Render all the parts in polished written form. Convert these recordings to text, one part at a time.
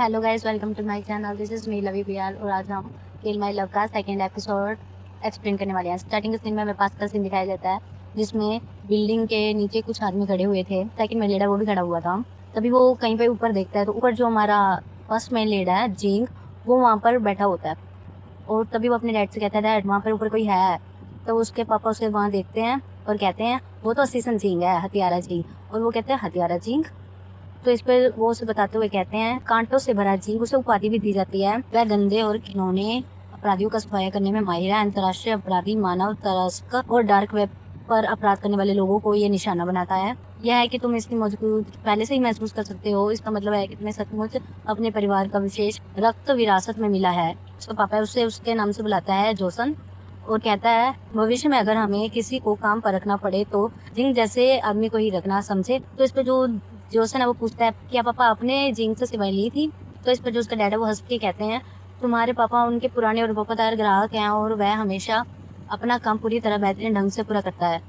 Hello guys, welcome to my channel. This is me लवी बियाल और आज हम किल माई लव का सेकंड एपिसोड एक्सप्लेन करने वाले हैं। स्टार्टिंग के सीन में हमें पास का सीन दिखाया जाता है जिसमें बिल्डिंग के नीचे कुछ आदमी खड़े हुए थे। सेकंड मेन लीडर वो भी खड़ा हुआ था। तभी वो कहीं पे ऊपर देखता है तो ऊपर जो हमारा फर्स्ट मेन लीडर है जिंग, वो वहाँ पर बैठा होता है और तभी वो अपने डैड से कहता है डैड वहाँ पर ऊपर कोई है। तो उसके पापा उसे वहाँ देखते हैं और कहते हैं वो तो असिस्टेंट जिंग है, हथियारा जिंग। और वो कहते हैं हथियारा जिंग। तो इस पर वो उसे बताते हुए कहते हैं कांटों से भरा जीव, उसे उपाधि भी दी जाती है। वह गंदे और घिनौने अपराधियों का सफाया करने में माहिर है। अंतर्राष्ट्रीय अपराधी, मानव तस्कर और डार्क वेब पर अपराध करने वाले लोगों को ये निशाना बनाता है। यह है कि तुम इसकी मौजूद पहले से ही महसूस कर सकते हो। इसका मतलब है कि तुम्हें सचमुच अपने परिवार का विशेष रक्त विरासत में मिला है। उसका पापा उसे उसके नाम से बुलाता है जोसन और कहता है भविष्य में अगर हमें किसी को काम पर रखना पड़े तो जिंग जैसे आदमी को ही रखना समझे। तो इस पे जो जोसन है वो पूछता है क्या पापा आपने जिंग से सिवाय ली थी। तो इस पर जो उसका डैड है वो हंस के कहते हैं तुम्हारे पापा उनके पुराने और वफादार ग्राहक हैं और वह हमेशा अपना काम पूरी तरह बेहतरीन ढंग से पूरा करता है।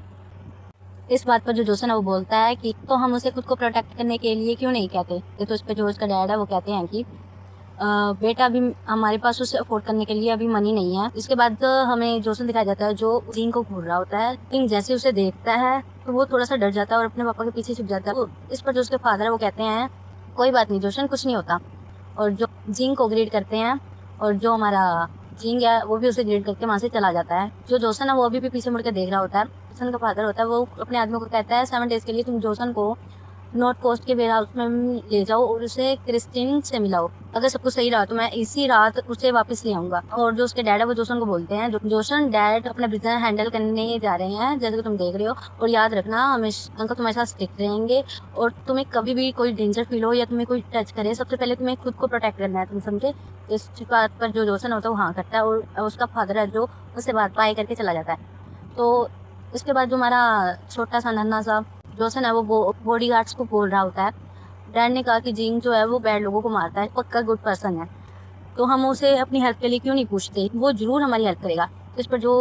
इस बात पर जो जोसन है वो बोलता है कि तो हम उसे खुद को प्रोटेक्ट करने के लिए क्यों नहीं कहते। तो इस पर जो उसका डैड है वो कहते हैं कि बेटा अभी हमारे पास उसे अफोर्ड करने के लिए अभी मनी नहीं है। इसके बाद हमें जोसन दिखाया जाता है जो जिंग को घूर रहा होता है। जिंग जैसे उसे देखता है तो वो थोड़ा सा डर जाता है और अपने पापा के पीछे छुप जाता है। इस पर जो उसके फादर है वो कहते हैं कोई बात नहीं जोसन, कुछ नहीं होता। और जो जिंग को ग्रीड करते हैं और जो हमारा जिंग है वो भी उसे ग्रीड करके वहाँ से चला जाता है। जो जोसन है वो अभी भी पीछे मुड़ के देख रहा होता है। जोसन का फादर होता है वो अपने आदमी को कहता है 7 डेज के लिए तुम जोसन को नॉर्थ कोस्ट के वेयर हाउस में ले जाओ और उसे क्रिस्टीन से मिलाओ। अगर सब कुछ सही रहा तो मैं इसी रात उसे वापस ले आऊंगा। और जो उसके डैड है वो जोसन को बोलते हैं जोसन डैड अपना बिजनेस हैंडल करने जा रहे हैं जैसे कि तुम देख रहे हो। और याद रखना हमेशा अंकल तुम्हारे साथ स्टिक रहेंगे और तुम्हें कभी भी कोई डेंजर फील हो या तुम्हें कोई टच करे सबसे पहले तुम्हें खुद को प्रोटेक्ट करना है, तुम समझे। इस बात पर जो जोसन होता है वो हाँ करता है और उसका फादर है जो उससे बात बाय करके चला जाता है। तो इसके बाद जो हमारा छोटा सा नन्हा सा जोसन है वो बॉडी गार्ड्स को बोल रहा होता है डैड ने कहा कि जिंग जो है वो बैड लोगों को मारता है, पक्का गुड पर्सन है, तो हम उसे अपनी हेल्प के लिए क्यों नहीं पूछते, वो जरूर हमारी हेल्प करेगा। तो इस पर जो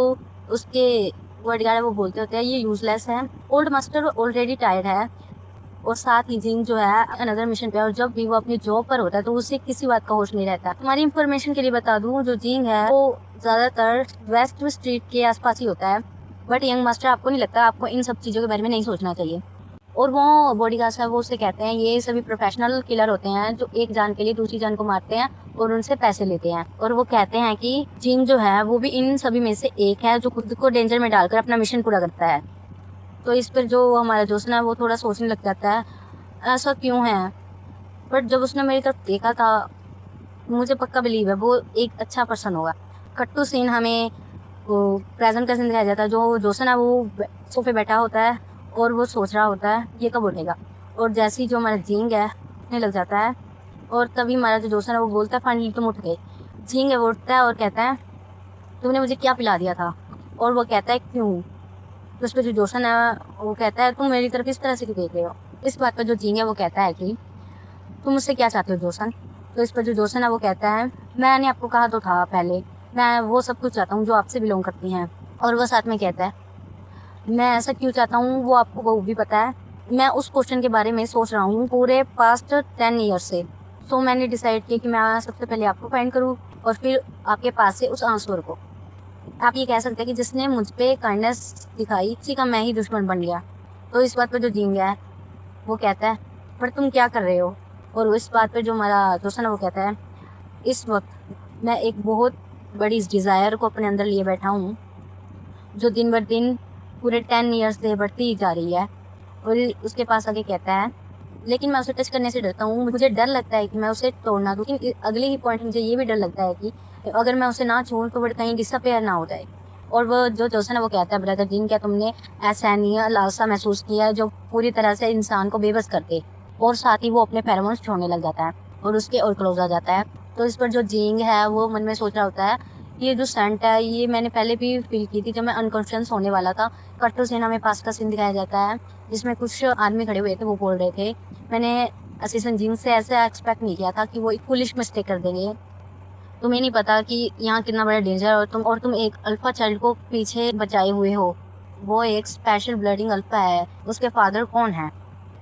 उसके बॉडीगार्ड है वो बोलते होते हैं ये यूजलेस है, ओल्ड मास्टर ऑलरेडी टायर्ड है और साथ ही जिंग जो है अनदर मिशन पे और जब भी वो अपनी जॉब पर होता है तो उसे किसी बात का होश नहीं रहता। तुम्हारी इन्फॉर्मेशन के लिए बता दूं जो जिंग है वो ज्यादातर वेस्ट स्ट्रीट के आसपास ही होता है। बट यंग मास्टर आपको नहीं लगता, आपको इन सब चीज़ों के बारे में नहीं सोचना चाहिए। और वो बॉडीगार्ड है वो उससे कहते हैं ये सभी प्रोफेशनल किलर होते हैं जो एक जान के लिए दूसरी जान को मारते हैं और उनसे पैसे लेते हैं। और वो कहते हैं कि जिंग जो है वो भी इन सभी में से एक है जो खुद को डेंजर में डालकर अपना मिशन पूरा करता है। तो इस पर जो हमारा जोसन है वो थोड़ा सोचने लग जाता है ऐसा क्यों है। बट जब उसने मेरी तरफ देखा था मुझे पक्का बिलीव है वो एक अच्छा पर्सन होगा। कट्टू सीन हमें वो प्रेजेंट का सीन दिखाया जाता है। जो जोसन है वो सोफे बैठा होता है और वो सोच रहा होता है ये कब उठेगा। और जैसे ही जो हमारा जिंग है उठने लग जाता है और तभी हमारा जो जोसन है वो बोलता है फाइनली तुम उठ गए। जिंग है वो उठता है और कहता है तुमने मुझे क्या पिला दिया था। और वो कहता है क्यों। तो उस पर जो जोसन है वो कहता है तुम मेरी तरफ इस तरह से क्यों देख रहे हो। इस बात पर जो जिंग है वो कहता है कि तुम मुझसे क्या चाहते हो जोसन। तो इस पर जो जोसन है वो कहता है मैंने आपको कहा तो था पहले, मैं वो सब कुछ चाहता हूँ जो आपसे बिलोंग करती हैं। और वो साथ में कहता है मैं ऐसा क्यों चाहता हूँ वो आपको वो भी पता है। मैं उस क्वेश्चन के बारे में सोच रहा हूँ पूरे पास्ट 10 ईयर से। सो मैंने डिसाइड किया कि मैं सबसे पहले आपको फाइंड करूँ और फिर आपके पास से उस आंसर को। आप ये कह सकते हैं कि जिसने मुझ पे काइंडनेस दिखाई उसी का मैं ही दुश्मन बन गया। तो इस बात पर जो जिंग है वो कहता है पर तुम क्या कर रहे हो। और इस बात पर जो हमारा दोस्त है वो कहता है इस वक्त मैं एक बहुत बड़ी डिज़ायर को अपने अंदर लिए बैठा हूँ जो दिन ब दिन पूरे 10 ईयर्स से बढ़ती ही जा रही है। और उसके पास आगे कहता है लेकिन मैं उसे टच करने से डरता हूँ, मुझे डर लगता है कि मैं उसे तोड़ना दूँ। लेकिन अगले ही पॉइंट मुझे ये भी डर लगता है कि अगर मैं उसे ना छूँ तो वो कहीं डिसअपेयर ना हो जाए। और वो जो जोसन है वो कहता है ब्रदर जिन क्या तुमने ऐसा नहीं लालसा महसूस किया जो पूरी तरह से इंसान को बेबस करते। और साथ ही वो अपने फेरोमोन्स छोड़ने लग जाता है और उसके और क्लोज आ जाता है। तो इस पर जो जिंग है वो मन में सोच रहा होता है ये जो सेंट है ये मैंने पहले भी फील की थी जब मैं अनकॉन्शियस होने वाला था। कट्टू सीन हमें पास का सीन दिखाया जाता है जिसमें कुछ आदमी खड़े हुए थे वो बोल रहे थे मैंने असिस्टेंट जिंग से ऐसा एक्सपेक्ट नहीं किया था कि वो एक पुलिस मिस्टेक कर देंगे। तुम्हें नहीं पता कि यहाँ कितना बड़ा डेंजर है और तुम एक अल्फा चाइल्ड को पीछे बचाए हुए हो। वो एक स्पेशल ब्लडिंग अल्फा है, उसके फादर कौन है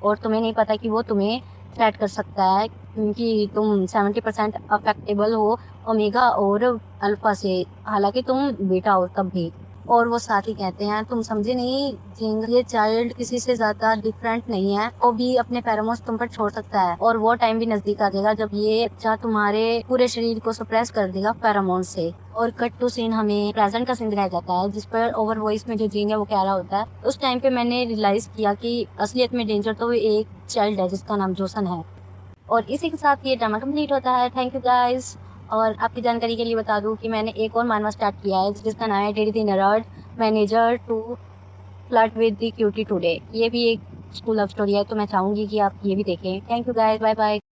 और तुम्हें नहीं पता कि वो तुम्हें थ्रेट कर सकता है कि तुम 70% अफेक्टेबल हो ओमेगा और अल्फा से, हालांकि तुम बीटा हो तब भी। और वो साथ ही कहते हैं तुम समझे नहीं जिंग, ये चाइल्ड किसी से ज्यादा डिफरेंट नहीं है, वो भी अपने फेरोमोन्स तुम पर छोड़ सकता है और वो टाइम भी नजदीक आ जाएगा जब ये बच्चा तुम्हारे पूरे शरीर को सप्रेस कर देगा फेरोमोन से। और कट टू सीन हमें प्रेजेंट का सीन दिखाया जाता है जिस पर ओवर वॉइस में जो जिंग है वो कह रहा होता है। उस टाइम पे मैंने रियलाइज किया कि असलियत में डेंजर तो एक चाइल्ड है जिसका नाम जोसन है। और इसी के साथ ये ड्रामा कंप्लीट होता है। Thank you guys. और आपकी जानकारी के लिए बता दूं कि मैंने एक और मानवा स्टार्ट किया है जिसका नाम है Teddy the nerd manager to flirt with the cutie today. ये भी एक स्कूल लव स्टोरी है, तो मैं चाहूंगी कि आप ये भी देखें। Thank you guys, bye bye.